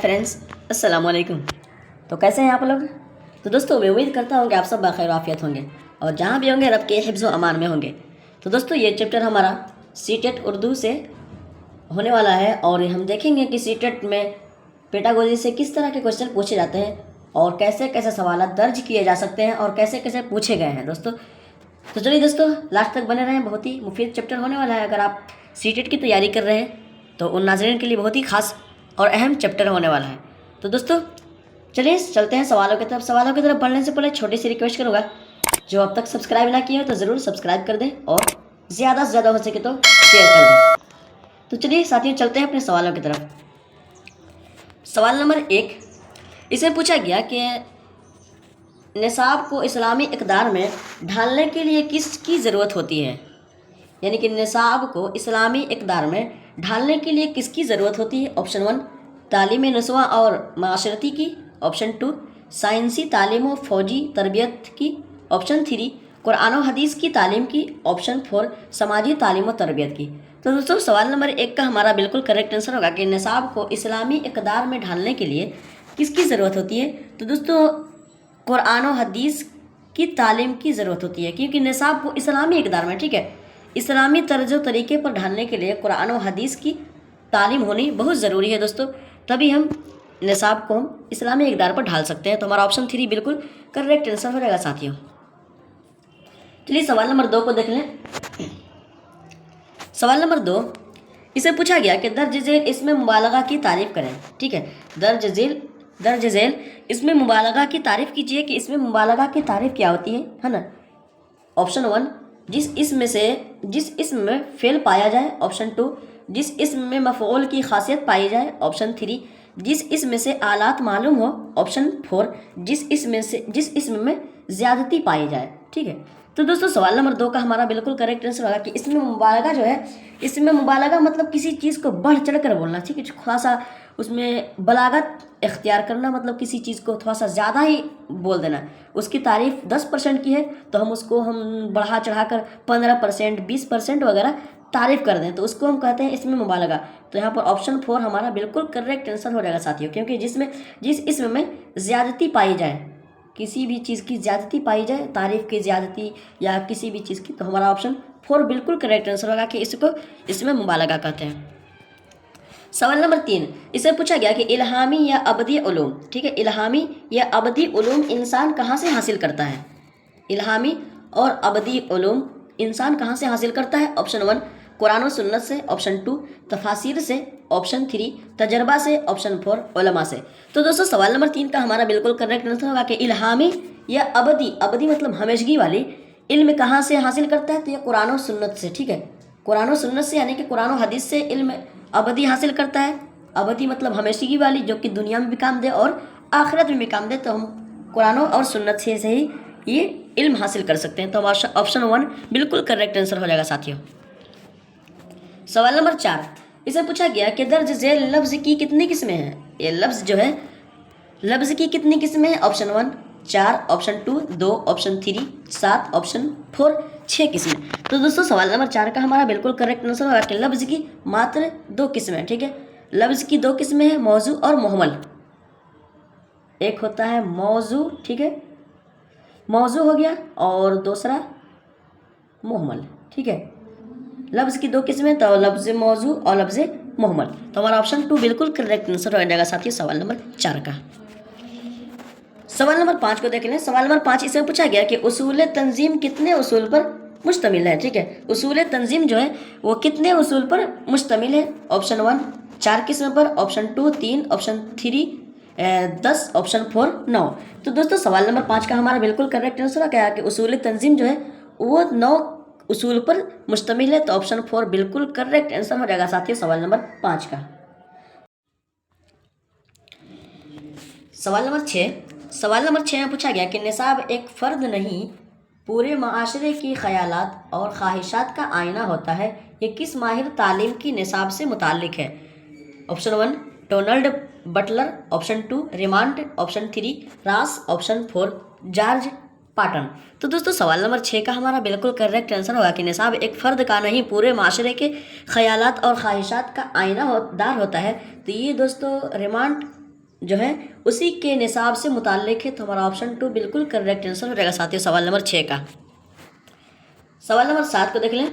Friends, अस्सलाम वालेकुम। तो कैसे हैं आप लोग? तो दोस्तों, मैं उम्मीद करता हूँ कि आप सब बखैर आफियत होंगे और जहाँ भी होंगे रब के हिफ्ज़ व अमान में होंगे। तो दोस्तों, ये चैप्टर हमारा सीटेट उर्दू से होने वाला है और हम देखेंगे कि सीटेट में पेडागोजी से किस तरह के क्वेश्चन पूछे जाते हैं और कैसे कैसे सवाल दर्ज किए जा सकते हैं और कैसे कैसे पूछे गए हैं दोस्तों। तो चलिए दोस्तों, लास्ट तक बने रहें, बहुत ही मुफीद चैप्टर होने वाला है। अगर आप सीटेट की तैयारी कर रहे हैं तो उन नाज़रीन के लिए बहुत ही खास और अहम चैप्टर होने वाला है। तो दोस्तों, चलिए चलते हैं सवालों की तरफ। सवालों की तरफ बढ़ने से पहले छोटी सी रिक्वेस्ट करूँगा, जो अब तक सब्सक्राइब ना किए हो तो ज़रूर सब्सक्राइब कर दें और ज़्यादा से ज़्यादा हो सके तो शेयर कर दें। तो चलिए साथियों, चलते हैं अपने सवालों की तरफ। सवाल नंबर 1, इसमें पूछा गया कि निसाब को इस्लामी इक़दार में ढालने के लिए किसकी ज़रूरत होती है। यानी कि निसाब को इस्लामी इक़दार में ढालने के लिए किसकी ज़रूरत होती है। ऑप्शन 1, तालीम नस्वा और माशरती की। ऑप्शन 2, साइंसी तालीम व फ़ौजी तरबियत की। ऑप्शन 3, कुरान व हदीस की तालीम की। ऑप्शन 4, समाजी तालीम व तरबियत की। तो दोस्तों, सवाल नंबर 1 का हमारा बिल्कुल करेक्ट आंसर होगा कि निसाब को इस्लामी इक़दार में ढालने के लिए किसकी ज़रूरत होती है। तो दोस्तों, कुरान व हदीस की तालीम की ज़रूरत होती है, क्योंकि निसाब को इस्लामी इक़दार में, ठीक है, इस्लामी तर्ज तरीके पर ढालने के लिए कुरान व हदीस की तालीम होनी बहुत ज़रूरी है दोस्तों। तभी हम निसाब को हम इस्लामी इक़दार पर ढाल सकते हैं। तो हमारा ऑप्शन 3 बिल्कुल करेक्ट आंसर हो जाएगा साथियों। चलिए सवाल नंबर 2 को देख लें। सवाल नंबर 2, इसे पूछा गया कि दर्ज झेल इसमें मुबालगा की तारीफ़ करें। ठीक है, दर्ज झेल इसमें मुबालगा की तारीफ़ कीजिए कि इसमें मुबालगा की तारीफ़ क्या होती है ना। ऑप्शन 1, जिस इसम में फ़ेल पाया जाए। ऑप्शन 2, जिस इसम में मफ़ऊल की खासियत पाई जाए। ऑप्शन 3, जिस इसम से आलात मालूम हो। ऑप्शन 4, जिस इसम में ज़्यादती पाई जाए। ठीक है, तो दोस्तों सवाल नंबर 2 का हमारा बिल्कुल करेक्ट आंसर होगा कि इसमें मुबालगा जो है, इसमें मुबालगा मतलब किसी चीज़ को बढ़ चढ़ कर बोलना। ठीक है, थोड़ा सा उसमें बलागत इख्तियार करना, मतलब किसी चीज़ को थोड़ा सा ज़्यादा ही बोल देना। उसकी तारीफ़ 10% की है तो हम बढ़ा चढ़ा कर 15%, 20% वगैरह तारीफ़ कर दें तो उसको हम कहते हैं इसमें मुबालगा। तो यहाँ पर ऑप्शन 4 हमारा बिल्कुल करेक्ट आंसर हो जाएगा साथियों, क्योंकि जिस इसमें में ज़्यादती पाई जाए, किसी भी चीज़ की ज़्यादती पाई जाए, तारीफ़ की ज़्यादती या किसी भी चीज़ की, तो हमारा ऑप्शन 4 बिल्कुल करेक्ट आंसर होगा कि इसको इसमें मुबालगा कहते हैं। सवाल नंबर 3, इसे पूछा गया कि इल्हामी या अबदी उलूम, ठीक है, इल्हामी या अबदी उलूम इंसान कहाँ से हासिल करता है। इल्हामी और अबदी उलूम इंसान कहाँ से हासिल करता है। ऑप्शन 1, कुरान और सुन्नत से। ऑप्शन 2, तफासिर से। ऑप्शन 3, तजर्बा से। ऑप्शन 4, उलमा से। तो दोस्तों, सवाल नंबर 3 का हमारा बिल्कुल करेक्ट आंसर होगा कि इल्हामी या अबदी मतलब हमेशगी वाली इल्म कहाँ से हासिल करता है। तो ये कुरान और सुन्नत से। ठीक है, कुरान और सुन्नत से, यानी कि कुरान और हदीस से इल्म अबदी हासिल करता है। अबदी मतलब हमेशगी वाली, जो कि दुनिया में भी काम दे और आखिरत में भी काम दे। तो हम कुरान और सुन्नत से ही ये इल्म हासिल कर सकते हैं। तो हमारा ऑप्शन 1 बिल्कुल करेक्ट आंसर हो जाएगा साथियों। सवाल नंबर 4, इसे पूछा गया कि दर्ज झेल लफ्ज़ की कितनी किस्में हैं। ये लफ्ज़ जो है, लफ्ज़ की कितनी किस्में हैं। ऑप्शन 1 4, ऑप्शन 2 2, ऑप्शन 3 7, ऑप्शन 4 6 किस्में। तो दोस्तों, सवाल नंबर 4 का हमारा बिल्कुल करेक्ट आंसर होगा कि लफ्ज़ की मात्र 2 किस्में। ठीक है, लफ्ज़ की 2 किस्में हैं, मौजू और मुहमल। एक होता है मौजू, ठीक है, मौजू हो गया, और दूसरा मुहमल। ठीक है, लफ्ज़ की 2 किस्में, तो लफ्ज़ मौजू और लफ्ज़ मुहमल। तो हमारा ऑप्शन 2 बिल्कुल करेक्ट आंसर हो जाएगा साथियों सवाल नंबर 4 का। सवाल नंबर 5 को देख लें। सवाल नंबर 5, इसमें पूछा गया कि उसूल तंजीम कितने उसूल पर मुश्तमिल है। ठीक है, उसूल तंजीम जो है वो कितने उसूल पर मुश्तमिल है। ऑप्शन 1 4 किस्म पर। Option 2 3, option 3 10, option 4 9। तो दोस्तों, सवाल नंबर 5 का हमारा बिल्कुल करेक्ट आंसर क्या है कि उसूल तंजीम जो है वो 9 उसूल पर मुश्तमिल है। तो ऑप्शन 4 बिल्कुल करेक्ट आंसर हो जाएगा साथियों सवाल नंबर 5 का। सवाल नंबर 6 में पूछा गया कि निसाब एक फ़र्द नहीं, पूरे माशरे की ख़यालात और ख्वाहिशात का आईना होता है। ये किस माहिर तालीम की निसाब से मुताल्लिक़ है। Option 1 Donald Butler. Option 2 Raymond. Option 3 Ross. Option 4 George Patton. तो दोस्तों, सवाल नंबर 6 का हमारा बिल्कुल करेक्ट आंसर होगा कि निसाब एक फ़र्द का नहीं, पूरे माशरे के ख़यालात और ख्वाहिशात का आईना दार होता है। तो ये दोस्तों रिमांड जो है उसी के निसाब से मुताल्लिक है। तो हमारा ऑप्शन 2 बिल्कुल करेक्ट आंसर हो जाएगा साथियों सवाल नंबर 6 का। सवाल नंबर 7 को देख लें।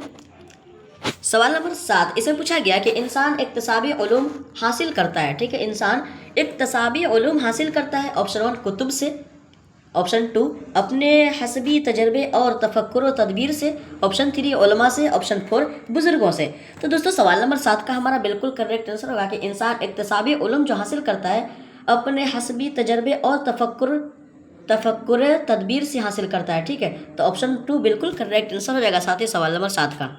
सवाल नंबर 7 इसमें पूछा गया कि इंसान इक्तिसाबी उलूम हासिल करता है, ठीक है, इंसान इक्तिसाबी उलूम हासिल करता है। ऑप्शन 1 कुतुब से, ऑप्शन 2 अपने हसबी तजर्बे और तफक्कुर व तदबीर से, ऑप्शन 3 उलमा से, ऑप्शन 4 बुजुर्गों से। तो दोस्तों सवाल नंबर 7 का हमारा बिल्कुल करेक्ट आंसर होगा कि इंसान इक्तिसाबी उलूम जो हासिल करता है अपने हसबी तजर्बे और तफक्कुर तदबीर से हासिल करता है, ठीक है। तो ऑप्शन 2 बिल्कुल करेक्ट आंसर हो जाएगा साथ ही सवाल नंबर 7 का।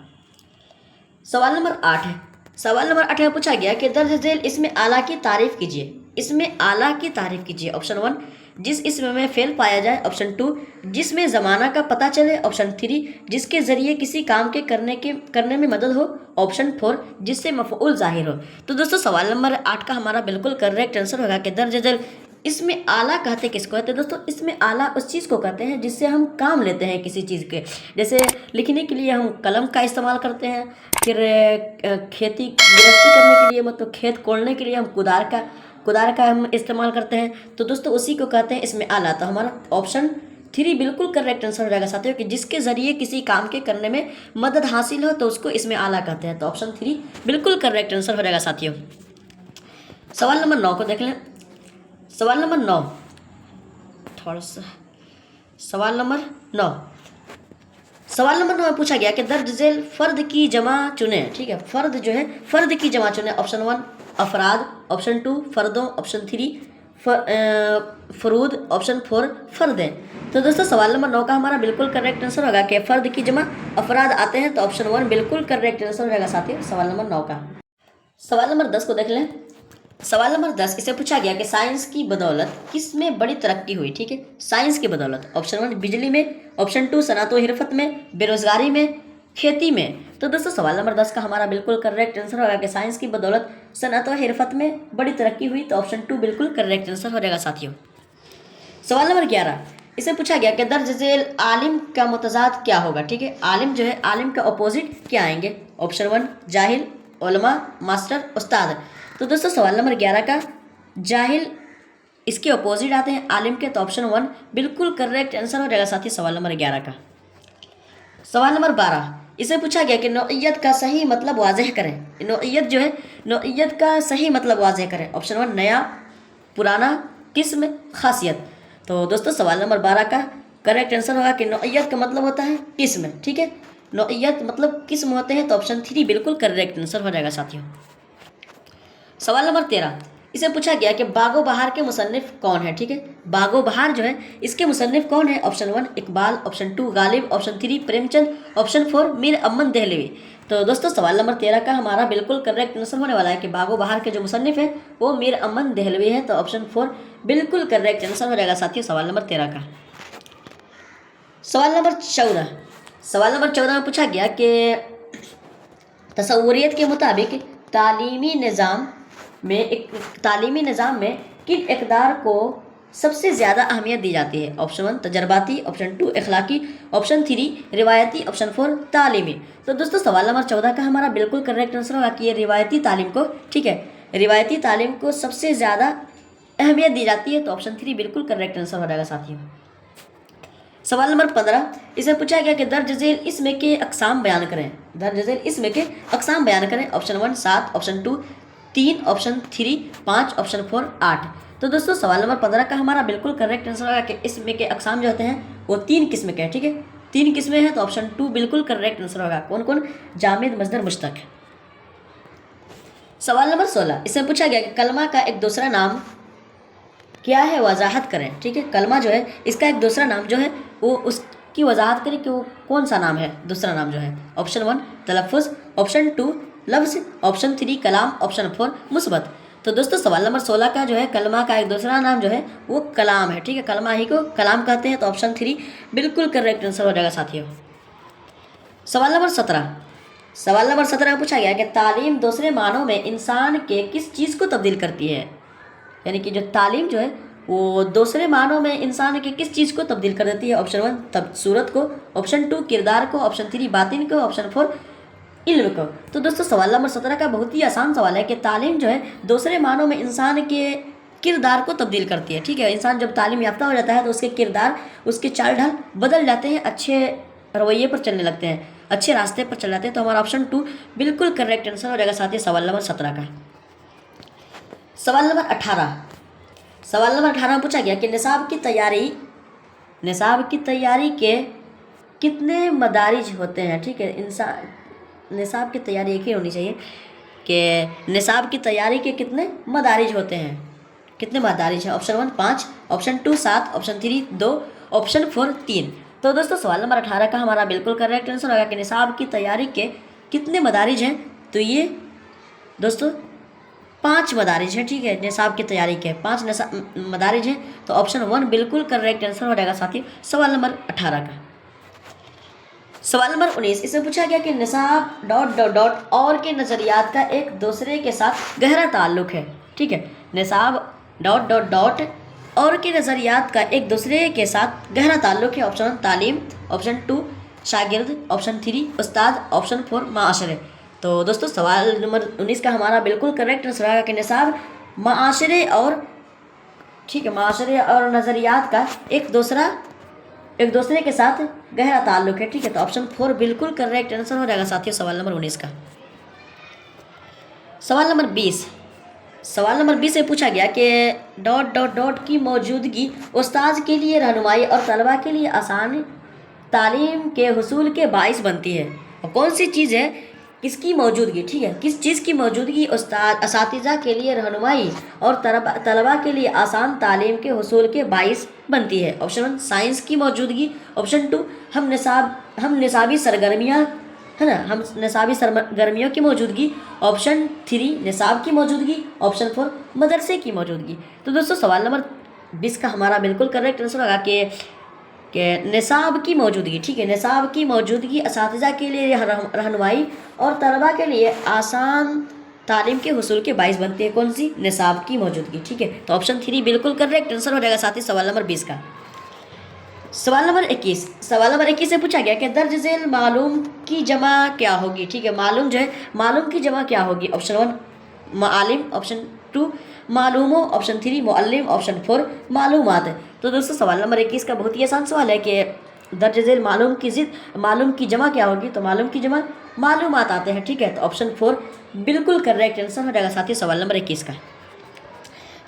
सवाल नंबर 8 है। सवाल नंबर 8 में पूछा गया कि दर्ज झेल इसमें आला की तारीफ कीजिए। इसमें आला की तारीफ कीजिए। ऑप्शन 1 जिस इसम में फेल पाया जाए, ऑप्शन 2 जिसमें ज़माना का पता चले, ऑप्शन 3 जिसके ज़रिए किसी काम के करने में मदद हो, ऑप्शन 4 जिससे मफ़ऊल ज़ाहिर हो। तो दोस्तों सवाल नंबर 8 का हमारा बिल्कुल करेक्ट आंसर होगा कि दर्ज झेल इसमें आला कहते किसको कहते हैं दोस्तों? इसमें आला उस चीज़ को कहते हैं जिससे हम काम लेते हैं किसी चीज़ के। जैसे लिखने के लिए हम कलम का इस्तेमाल करते हैं, फिर खेती गृहस्थी करने के लिए मतलब खेत कोड़ने के लिए हम कुदार का हम इस्तेमाल करते हैं। तो दोस्तों उसी को कहते हैं इसमें आला। तो हमारा ऑप्शन 3 बिल्कुल करेक्ट आंसर हो जाएगा साथियों कि जिसके ज़रिए किसी काम के करने में मदद हासिल हो तो उसको इसमें आला कहते हैं। तो ऑप्शन 3 बिल्कुल करेक्ट आंसर हो जाएगा साथियों। सवाल नंबर 9 को देख लें। सवाल नंबर 9 थोड़ा सा सवाल नंबर 9 में पूछा गया कि दर्ज झेल फ़र्द की जमा चुने, ठीक है, फ़र्द जो है फ़र्द की जमा चुने। ऑप्शन 1 अफराद, ऑप्शन 2 फ़र्दों, ऑप्शन 3 फ़रूद, ऑप्शन 4 फ़र्दें। तो दोस्तों सवाल नंबर 9 का हमारा बिल्कुल करेक्ट आंसर होगा कि फ़र्द की जमा अफराद आते हैं। तो ऑप्शन 1 बिल्कुल करेक्ट आंसर हो जाएगा साथियों सवाल नंबर 9 का। सवाल नंबर 10 को देख लें। सवाल नंबर 10 इसे पूछा गया कि साइंस की बदौलत किस में बड़ी तरक्की हुई, ठीक है, साइंस की बदौलत। ऑप्शन 1 बिजली में, ऑप्शन 2 सनातो हिरफत में, बेरोजगारी में, खेती में। तो दोस्तों सवाल नंबर 10 का हमारा बिल्कुल करेक्ट आंसर होगा कि साइंस की बदौलत सनातो हिरफत में बड़ी तरक्की हुई। तो ऑप्शन 2 बिल्कुल करेक्ट आंसर हो जाएगा साथियों। सवाल नंबर 11 इसे पूछा गया कि दर्ज झेल आलिम का मुतजाद क्या होगा, ठीक है, आलिम जो है आलिम का अपोजिट क्या आएंगे। ऑप्शन 1 जाहिल, उलमा, मास्टर, उस्ताद। तो दोस्तों सवाल नंबर 11 का जाहिल इसके अपोजिट आते हैं आलिम के। तो ऑप्शन 1 बिल्कुल करेक्ट आंसर हो जाएगा साथी सवाल नंबर 11 का। सवाल नंबर 12 इसे पूछा गया कि नौइयत का सही मतलब वाज़ेह करें। नौइयत जो है नौइयत का सही मतलब वाज़ेह करें। ऑप्शन 1 नया, पुराना, किस्म, खासियत। तो दोस्तों सवाल नंबर 12 का करेक्ट आंसर होगा कि नौइयत का मतलब होता है किस्म, ठीक है, नौइयत मतलब किस्म होते हैं। तो ऑप्शन 3 बिल्कुल करेक्ट आंसर हो जाएगा साथियों। सवाल नंबर 13 इसे पूछा गया कि बागो बहार के मुसन्निफ कौन है, ठीक है, बागो बहार जो है इसके मुसन्निफ कौन है। Option 1 Iqbal, option 2 Ghalib, option 3 Premchand, option 4 Mir Aman Dehlvi. तो दोस्तों सवाल नंबर 13 का हमारा बिल्कुल करेक्ट आंसर होने वाला है कि बागो बहार के जो मुसन्निफ है वो मीर अमन दहलवी है। तो ऑप्शन 4 बिल्कुल करेक्ट आंसर हो जाएगा साथियों सवाल नंबर 13 का। सवाल नंबर 14 में पूछा गया कि तसव्वुरियत के मुताबिक तालीमी निज़ाम में किन इक़दार को सबसे ज़्यादा अहमियत दी जाती है। ऑप्शन 1 तजर्बाती, ऑप्शन 2 इखलाकी, ऑप्शन 3 रिवायती, ऑप्शन 4 तालीमी। तो दोस्तों सवाल नंबर 14 का हमारा बिल्कुल करेक्ट आंसर होगा कि ये रिवायती तालीम को, ठीक है, रिवायती तालीम को सबसे ज़्यादा अहमियत दी जाती है। तो ऑप्शन 3 बिल्कुल करेक्ट आंसर हो जाएगा साथियों। सवाल नंबर 15 इसे पूछा गया कि दर्ज झेल इसमें के अक़साम बयान करें। दर्ज झेल इसमें के अक़साम बयान करें। Option 1 7, option 2 3, option 3 5, option 4 8। तो दोस्तों सवाल नंबर 15 का हमारा बिल्कुल करेक्ट आंसर होगा कि इसमें के अक़साम जो होते हैं वो 3 किस्म के हैं, ठीक है, 3 किस्में हैं। तो ऑप्शन 2 बिल्कुल करेक्ट आंसर होगा। कौन कौन? जामिद, मज़दर, मुश्तक़। सवाल नंबर 16 इसमें पूछा गया कि कलमा का एक दूसरा नाम क्या है, वजाहत करें, ठीक है, कलमा जो है इसका एक दूसरा नाम जो है वो उसकी वजाहत करें कि वो कौन सा नाम है, दूसरा नाम जो है। ऑप्शन 1 तलफ़ुज़, ऑप्शन 2 लफ्ज़, ऑप्शन 3 कलाम, ऑप्शन 4 मुस्बत। तो दोस्तों सवाल नंबर 16 का जो है कलमा का एक दूसरा नाम जो है वो कलाम है, ठीक है, कलमा ही को कलाम कहते हैं। तो ऑप्शन 3 बिल्कुल करेक्ट आंसर हो जाएगा साथियों। सवाल नंबर 17 में पूछा गया कि तालीम दूसरे मानों में इंसान के किस चीज़ को तब्दील करती है, यानी कि जो तालीम जो है वो दूसरे मानों में इंसान के किस चीज़ को तब्दील कर देती है। ऑप्शन 1 तब सूरत को, ऑप्शन 2 किरदार को, ऑप्शन 3 बातिन को, ऑप्शन 4 इल्म को। तो दोस्तों सवाल नंबर 17 का बहुत ही आसान सवाल है कि तालीम जो है दूसरे मानों में इंसान के किरदार को तब्दील करती है। ठीक है, इंसान जब तालीम याफ्ता हो जाता है तो उसके किरदार, उसके चाल ढाल बदल जाते हैं, अच्छे रवैये पर चलने लगते हैं, अच्छे रास्ते पर चल जाते हैं। तो हमारा ऑप्शन 2 बिल्कुल करेक्ट आंसर हो जाएगा साथी सवाल नंबर 17 का। सवाल नंबर 18, सवाल नंबर 18 में पूछा गया कि निसाब की तैयारी के कितने मदारिज होते हैं। ठीक है, इंसान निसाब की तैयारी एक ही होनी चाहिए कि निसाब की तैयारी के कितने मदारिज होते हैं, कितने मदारिज हैं। Option 1 5, option 2 7, option 3 2, option 4 3। तो दोस्तों सवाल नंबर 18 का हमारा बिल्कुल करेक्ट आंसर होगा कि निसाब की तैयारी के कितने मदारिज हैं। तो ये दोस्तों 5 मदारिज हैं। ठीक है, निसाब की तैयारी के 5 मदारिज हैं। तो ऑप्शन 1 बिल्कुल करेक्ट आंसर हो जाएगा साथी सवाल नंबर 18 का। सवाल नंबर 19, इसमें पूछा गया कि निसाब डॉट डॉट डॉट और के नज़रियात का एक दूसरे के साथ गहरा ताल्लुक है। ठीक है, निसाब डॉट डॉट डॉट और के नज़रियात का एक दूसरे के साथ गहरा ताल्लुक है। ऑप्शन 1 तालीम, ऑप्शन 2 शागिर्द, ऑप्शन 3 उस्ताद, ऑप्शन 4 माशरे। तो दोस्तों सवाल नंबर 19 का हमारा बिल्कुल करेक्ट आंसर होगा कि निसाब माशरे और, ठीक है, माशरे और नज़रियात का एक दूसरे के साथ गहरा ताल्लुक है। ठीक है, तो ऑप्शन 4 बिल्कुल करेक्ट आंसर हो जाएगा साथियों सवाल नंबर 19 का। सवाल नंबर 20, सवाल नंबर 20 से पूछा गया कि डॉट डॉट डॉट की मौजूदगी उस्ताद के लिए रहनुमाई और तलबा के लिए आसान तालीम के हुसूल के बाइस बनती है। और कौन सी चीज़ है, किसकी मौजूदगी। ठीक है, किस चीज़ की मौजूदगी उस्ताद असातिज़ा के लिए रहनुमाई और तलबा के लिए आसान तालीम के हुसूल के बाइस बनती है। ऑप्शन 1 साइंस की मौजूदगी, ऑप्शन 2 हम निसाबी सरगर्मियाँ, है ना, हम निसाबी सरगर्मियों की मौजूदगी, ऑप्शन 3 निसाब की मौजूदगी, ऑप्शन 4 मदरसे की मौजूदगी। तो दोस्तों सवाल नंबर 20 का हमारा बिल्कुल करेक्ट आंसर होगा कि निसाब की मौजूदगी। ठीक है, निसाब की मौजूदगी असातिज़ा के लिए रहनुमाई और तलबा के लिए आसान तालीम के हुसूल के बाइस बनती है। कौन सी, निसाब की मौजूदगी। ठीक है, तो ऑप्शन 3 बिल्कुल करेक्ट आंसर हो जाएगा साथ ही सवाल नंबर 20 का। सवाल नंबर 21, सवाल नंबर 21 से पूछा गया कि दर्ज झेल मालूम की जमा क्या होगी। ठीक है, मालूम जो है, मालूम की जमा क्या होगी। Option 1 मालिम, option 2 मालूमो, option 3 Muallem, option 4 मालूमात। तो दोस्तों सवाल नंबर 21 का बहुत ही आसान सवाल है कि दर्ज झेल मालूम की जमा क्या होगी। तो मालूम की जमा मालूमात आते हैं। ठीक है, तो ऑप्शन 4 बिल्कुल करेक्ट आंसर हो जाएगा साथी सवाल नंबर 21 का।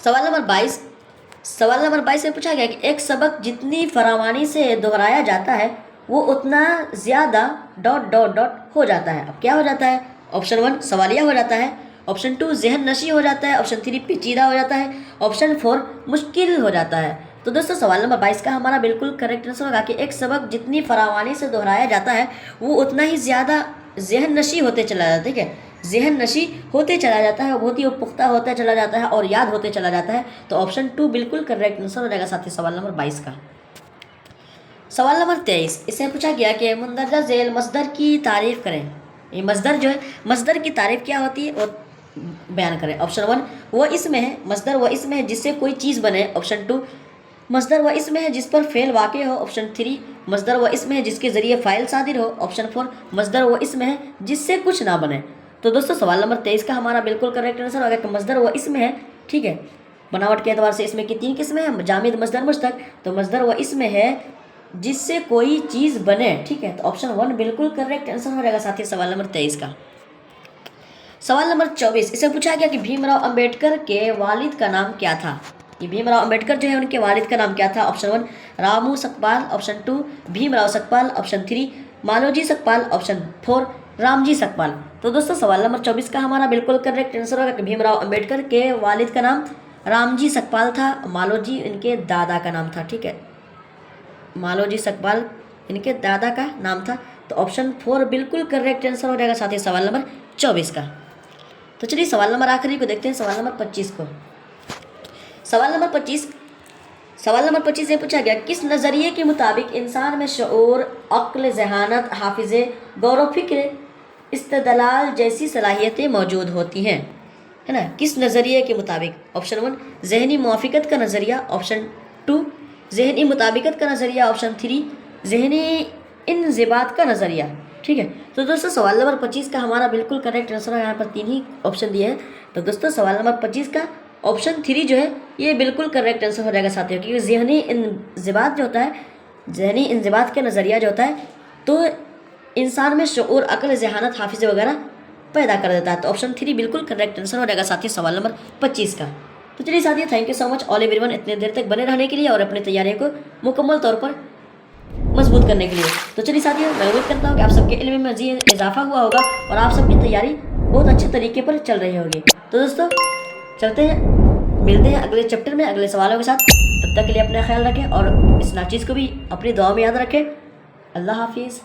सवाल नंबर 22, सवाल नंबर 22 में पूछा गया कि एक सबक जितनी फरावानी से दोहराया जाता है वो उतना ज़्यादा डॉट डॉट डॉट हो जाता है। अब क्या हो जाता है। ऑप्शन 1 सवालिया हो जाता है, ऑप्शन 2 जहन नशी हो जाता है, ऑप्शन 3 पेचीदा हो जाता है, ऑप्शन 4 मुश्किल हो जाता है। तो दोस्तों सवाल नंबर 22 का हमारा बिल्कुल करेक्ट आंसर होगा कि एक सबक जितनी फरावानी से दोहराया जाता है वो उतना ही ज़्यादा जहन नशी होते चला जाता है। ठीक है, जहन नशी होते चला जाता है, बहुत ही पुख्ता होता चला जाता है और याद होते चला जाता है। तो ऑप्शन 2 बिल्कुल करेक्ट आंसर हो जाएगा साथी सवाल नंबर 22 का। सवाल नंबर 23, इससे पूछा गया कि मुंदरजा झेल मसदर की तारीफ़ करें। ये मसदर जो है, मसदर की तारीफ़ क्या होती है वो बयान करें। ऑप्शन 1 वो इसमें है, मसदर वो इसमें है जिससे कोई चीज़ बने। ऑप्शन 2 मसदर वो इसमें है जिस पर फ़ेल वाक़ हो। ऑप्शन 3 मसदर वो इसमें है जिसके ज़रिए फ़ाइल सादिर हो। ऑप्शन 4 मसदर वो इसमें है जिससे कुछ ना बने। तो दोस्तों सवाल नंबर 23 का हमारा बिल्कुल करेक्ट आंसर होगा कि मसदर वो इसमें है। ठीक है, बनावट के एतबार से इसमें की 3 किस्में हैं, जामिद, मसदर, मुश्तक। तो मसदर वो इसमें है जिससे कोई चीज़ बने। ठीक है, तो ऑप्शन 1 बिल्कुल करेक्ट आंसर हो जाएगा साथी सवाल नंबर 23 का। सवाल नंबर 24, इससे पूछा गया कि भीमराव अंबेडकर के वालिद का नाम क्या था। ये भीमराव अंबेडकर जो है उनके वालिद का नाम क्या था। Option 1 Ramu Sakpal, option 2 Bhimrao Sakpal, option 3 Maloji Sakpal, option 4 Ramji Sakpal. तो दोस्तों सवाल नंबर 24 का हमारा बिल्कुल करेक्ट आंसर होगा कि भीमराव अंबेडकर के वालिद का नाम रामजी सकपाल था, मालोजी इनके दादा का नाम था। ठीक है, मालोजी सकपाल इनके दादा का नाम था। तो ऑप्शन 4 बिल्कुल करेक्ट आंसर हो जाएगा साथी सवाल नंबर 24 का। तो चलिए सवाल नंबर आखिरी को देखते हैं, सवाल नंबर 25 को। सवाल नंबर 25 से पूछा गया किस नज़रिए के मुताबिक इंसान में शऊर, अक्ल, ज़हानत, हाफिज़े, गौर फिक्र, इस्तदलाल जैसी सलाहियतें मौजूद होती हैं, है ना। किस नज़रिए के मुताबिक। ऑप्शन 1 जहनी मुआफ़िकत का नज़रिया, ऑप्शन 2 जहनी मुताबिकत का नज़रिया, ऑप्शन 3 जहनी इंज़िबात का नज़रिया। ठीक है, तो दोस्तों सवाल नंबर 25 का हमारा बिल्कुल करेक्ट आंसर है। यहाँ पर 3 ही ऑप्शन दिए हैं। तो दोस्तों सवाल नंबर 25 का ऑप्शन 3 जो है ये बिल्कुल करेक्ट आंसर हो जाएगा साथियों, क्योंकि ज़हनी इंज़िबात जो होता है, ज़हनी इंज़िबात का नज़रिया जो होता है तो इंसान में शऊर, अक्ल, ज़हानत, हाफिज़ वगैरह पैदा कर देता है। तो ऑप्शन 3 बिल्कुल करेक्ट आंसर हो जाएगा साथियों सवाल नंबर 25 का। तो चलिए साथियों, thank you so much all everyone इतने देर तक बने रहने के लिए और अपनी तैयारियों को मुकम्मल तौर पर मजबूत करने के लिए। तो चलिए साथियों, मैं उम्मीद करता हूँ कि आप सबके इल्म में मज़ीद इजाफा हुआ होगा और आप सबकी तैयारी बहुत अच्छे तरीके पर चल रही होगी। तो दोस्तों चलते हैं, मिलते हैं अगले चैप्टर में अगले सवालों के साथ। तब तक के लिए अपना ख्याल रखें और इस नाचीज़ को भी अपनी दुआ में याद रखें। अल्लाह हाफिज़।